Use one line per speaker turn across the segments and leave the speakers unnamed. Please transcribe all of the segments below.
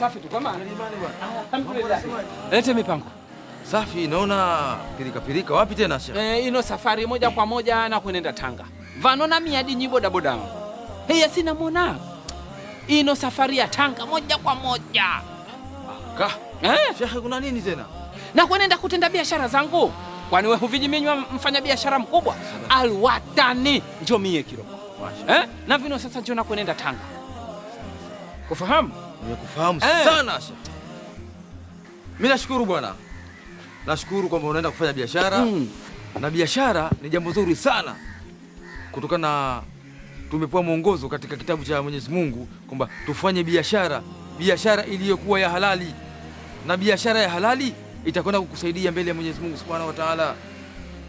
safi tu kama
bwana.
lete mipango.
Safi, naona pilika wapi tena Sheikh?
Ino safari moja kwa moja na kuenda Tanga. Vanona miadi nyibo boda. Heya sina mona. Ino safari ya Tanga moja kwa moja.
Sheikh, kuna nini tena?
Na kuenda kutenda biashara zangu. Kwani wewe huvijiminywa mfanya biashara mkubwa? Alwatani njo mie Kiroko. Na vino sasa njo na kuenda Tanga. Kufahamu?
Nimekufahamu sana Sheikh. Mimi nashukuru bwana. Nashukuru kwamba unaenda kufanya biashara. Na biashara ni jambo zuri sana. Kutokana tumepewa mwongozo katika kitabu cha Mwenyezi Mungu kwamba tufanye biashara iliyokuwa ya halali. Na biashara ya halali itakwenda kukusaidia mbele ya Mwenyezi Mungu Subhanahu wa Ta'ala.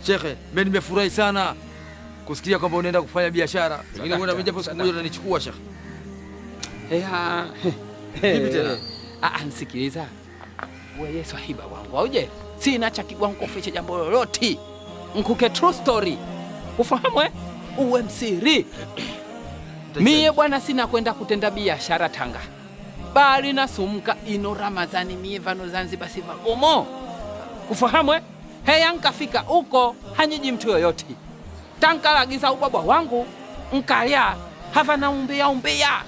Sheikh, mimi nimefurahi sana kusikia kwamba unaenda kufanya biashara. Pengine wewe japo siku moja utanichukua Sheikh. Vipi tena?
Nisikiliza. Wewe swahiba wangu. Auje? Sina cha kigwangu kuficha jambo lolote. Nkuke true story. Ufahamu uwe msiri. Mie bwana sina kwenda kutenda biashara Tanga. Bali nasumka ino Ramadhani mie vano Zanzibar siva umo. Ufahamu heya nkafika uko hanyiji mtu yoyote. Tanka lagiza ubaba wangu nkalya hava na umbea.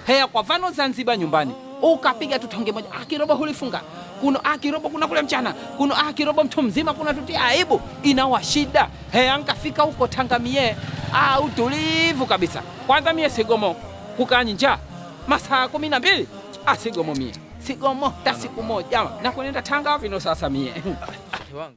Heya kwa vano Zanzibar nyumbani. Ukapiga tutonge moja akirobo hulifunga. Kuno akirobo kuna kule mchana. Kuno akirobo mtu mzima kuna tutia aibu. Inawa shida. Heya nkafika uko Tanga mie. Utulivu kabisa. Kwanza mie sigomo kukaa njaa masaa 12. Sigomo mie. Sigomo ta siku moja. Na kuenda Tanga vino sasa mie.